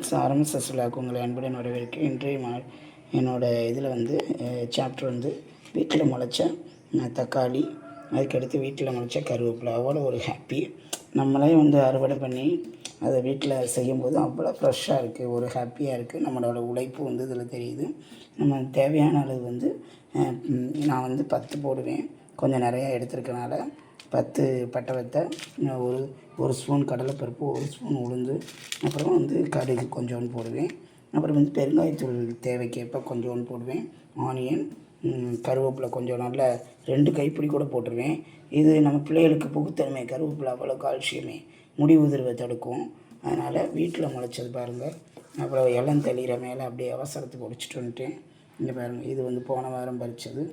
Friends, RMSS விழாவுக்கு உங்களை அன்புடன் வரவேற்கிறேன். இன்றைய என்னோடய இதில் சாப்டர் வீட்டில் முளைச்ச தக்காளி, அதுக்கடுத்து வீட்டில் முளைச்ச கருவேப்பிலை. அவ்வளோ ஒரு ஹாப்பி. நம்மளே அறுவடை பண்ணி அதை வீட்டில் செய்யும்போது அவ்வளோ ஃப்ரெஷ்ஷாக இருக்குது, ஒரு ஹாப்பியாக இருக்குது. நம்மளோட உழைப்பு இதில் தெரியுது. நம்ம தேவையான அளவு நான் 10 போடுவேன். கொஞ்சம் நிறையா எடுத்துருக்கனால 10 பட்டை வத்தை, ஒரு ஸ்பூன் கடலைப்பருப்பு, ஒரு ஸ்பூன் உளுந்து, அப்புறம் கடுகு கொஞ்சோண்டு போடுவேன். அப்புறம் பெருங்காயத்தூள் தேவைக்கேற்ப கொஞ்சோண்டு போடுவேன். ஆனியன், கருவேப்பிலை கொஞ்சம் நல்லா 2 கைப்பிடி கூட போட்டுருவேன். இது நம்ம பிள்ளைகளுக்கு புகுத்தன்மை. கருவேப்பிலை அவ்வளோ கால்சியமே, முடி உதிர்வை தடுக்கும். அதனால் வீட்டில் முளைச்சது பாருங்கள். அப்புறம் இளம் தெளிகிற மேலே அப்படியே அவசரத்துக்கு உடைச்சிட்டு வந்துட்டேன். இங்கே பாருங்கள், இது போன வாரம் பறித்தது.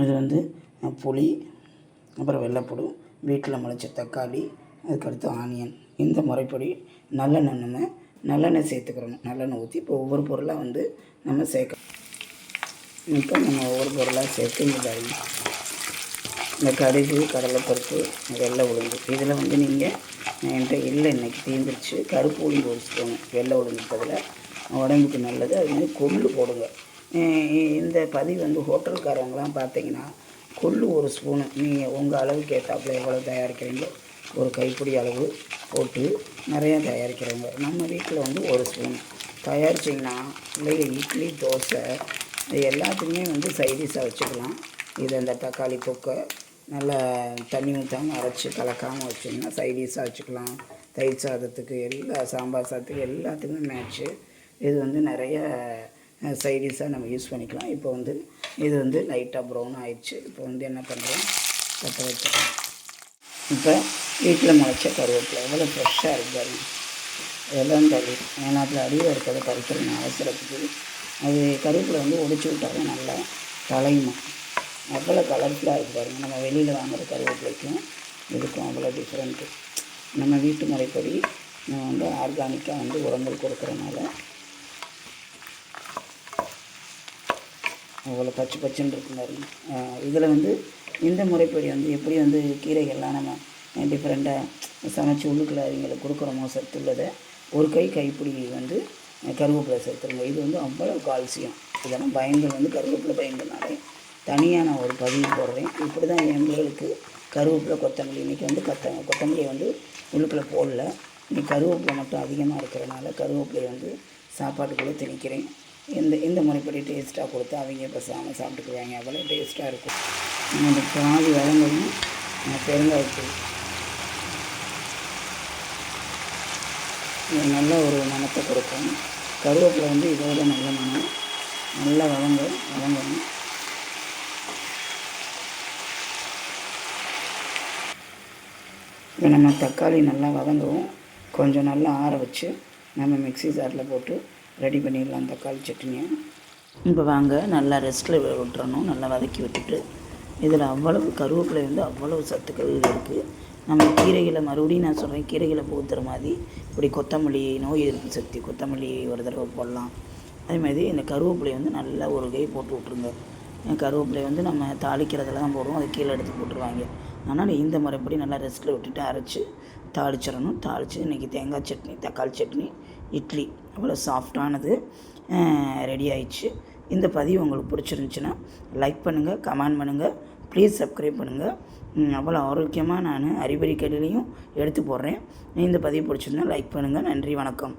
இது புளி, அப்புறம் வெள்ளைப்பூடு, வீட்டில் முளைச்ச தக்காளி, அதுக்கடுத்து ஆனியன். இந்த முறைப்படி நல்லெண்ணெய் சேர்த்துக்கிறணும். நல்லெண்ணெய் ஊற்றி இப்போ ஒவ்வொரு பொருளாக நம்ம சேர்க்கணும். இப்போ நம்ம ஒவ்வொரு பொருளாக சேர்த்து இந்த கடுகு, கடலைப்பருப்பு, வெள்ளை உளுந்து. இதில் நீங்கள் என்கிட்ட இல்லை, இன்றைக்கி தீர்ந்துருச்சு. கருப்பு உளுந்து ஒழிச்சிக்கோங்க. வெள்ளை உளுந்து பதில் உடம்புக்கு நல்லது. அது கொள்ளு போடுங்க. இந்த பதிவு ஹோட்டல்காரங்களாம் பார்த்தீங்கன்னா கொள்ளு ஒரு ஸ்பூனு, நீங்கள் உங்கள் அளவுக்கு ஏற்றாப்புல எவ்வளோ தயாரிக்கிறீங்களோ ஒரு கைப்பிடி அளவு போட்டு நிறையா தயாரிக்கிறவங்க. நம்ம வீட்டில் ஒரு ஸ்பூன் தயாரிச்சிங்கன்னா பிள்ளைங்க இட்லி, தோசை இது எல்லாத்துக்குமே சைடிஷாக வச்சுக்கலாம். இது அந்த தக்காளி தொக்கை நல்லா தண்ணி ஊற்றாமல் அரைச்சி கலக்காமல் வச்சிங்கன்னா சைடிஷாக வச்சுக்கலாம். தயிர் சாதத்துக்கு, சாம்பார் சாதத்துக்கு எல்லாத்துக்குமே மேட்ச்சு. இது நிறைய சைடிஷாக நம்ம யூஸ் பண்ணிக்கலாம். இப்போ இது லைட்டாக ப்ரௌன் ஆயிடுச்சு. இப்போ என்ன பண்ணுறோம், பற்ற வச்சுக்கலாம். இப்போ வீட்டில் முளைச்ச கருவேப்பிலை எவ்வளோ ஃப்ரெஷ்ஷாக இருக்குது. எல்லாம் தள்ளி ஏன்னாப்பில் அடியில் இருக்கிறத பறிக்கிறேன் அவசரத்துக்கு. அது கருவேப்பிலை ஒடிச்சு விட்டாலும் நல்லா தலையுமா. அவ்வளோ கலர்ஃபுல்லாக இருக்குது பாருங்கள். நம்ம வெளியில் வாங்குகிற கருவேப்பிலைக்கும் இதுக்கும் அவ்வளோ டிஃப்ரெண்ட்டு. நம்ம வீட்டு முறைப்படி நம்ம ஆர்கானிக்காக உரங்கள் கொடுக்குறனால அவ்வளோ பச்சைன்னு இருக்கு பாருங்க. இதில் இந்த முறைப்படி எப்படி கீரைகள்லாம் நம்ம டிஃப்ரெண்ட்டாக சமைச்சு உள்ளுக்குள்ள அவங்களுக்கு கொடுக்குறோமோ சத்துள்ளதை ஒரு கைப்பிடி கருவேப்பிலை சேர்த்துருங்க. இது அவ்வளோ கால்சியம். இதெல்லாம் பயன்கள் கருவேப்பிலை பயன்கள்னாலே தனியாக நான் ஒரு பதிவு போடுறேன். இப்படி தான் எங்களுக்கு கருவேப்பிலை, கொத்தமல்லி. இன்றைக்கி கொத்தமல்லியை உள்ளுக்குள்ளே போடல. இன்றைக்கி கருவேப்பிலை மட்டும் அதிகமாக இருக்கிறனால கருவேப்பிலையை சாப்பாட்டுக்குள்ளே திணிக்கிறேன். இந்த முறைப்படி டேஸ்ட்டாக கொடுத்து அவங்க பேசாமல் சாப்பிட்டுக்குவாங்க. அவ்வளோ டேஸ்ட்டாக இருக்கும். இந்த பாதி வளங்களையும் பெருங்காயத்தூள் நல்ல ஒரு மணத்தை கொடுக்கும். கருவேப்பிலை இதோட நல்ல மனம். நல்லா வதங்கணும். இப்போ நம்ம தக்காளி நல்லா வதங்கவும் கொஞ்சம் நல்லா ஆற வச்சு நம்ம மிக்ஸி ஜாரில் போட்டு ரெடி பண்ணிடலாம் தக்காளி சட்னியை. இப்போ வாங்க நல்லா ரெஸ்ட்டில் விட்டுறணும். நல்லா வதக்கி விட்டுட்டு இதில் அவ்வளவு கருவேப்பிலை அவ்வளவு சத்துக்கள் இருக்குது. நம்ம கீரைகளை மறுபடியும் நான் சொல்கிறேன், கீரைகளை போத்துற மாதிரி இப்படி கொத்தமல்லி, நோய் எதிர்ப்பு சக்தி, கொத்தமல்லி ஒரு தடவை போடலாம். அதேமாதிரி இந்த கருவேப்பிலை நல்லா ஒரு கை போட்டு விட்ருங்க. கருவேப்பிலை நம்ம தாளிக்கிறதுல தான் போடுவோம், அதை கீழே எடுத்து போட்டுருவாங்க. அதனால் இந்த முறைப்படி நல்லா ரெஸ்ட்டில் விட்டுட்டு அரைச்சி தாளிச்சிடணும். தாளித்து இன்றைக்கி தேங்காய் சட்னி, தக்காளி சட்னி, இட்லி அவ்வளோ சாஃப்டானது ரெடி ஆயிடுச்சு. இந்த பதிவு உங்களுக்கு பிடிச்சிருந்துச்சின்னா லைக் பண்ணுங்கள், கமெண்ட் பண்ணுங்கள், ப்ளீஸ் சப்ஸ்கிரைப் பண்ணுங்கள். அவ்வளோ ஆரோக்கியமாக நான் அறிபறி கடையிலையும் எடுத்து போடுறேன். இந்த பதிவு பிடிச்சிருந்தா லைக் பண்ணுங்கள். நன்றி, வணக்கம்.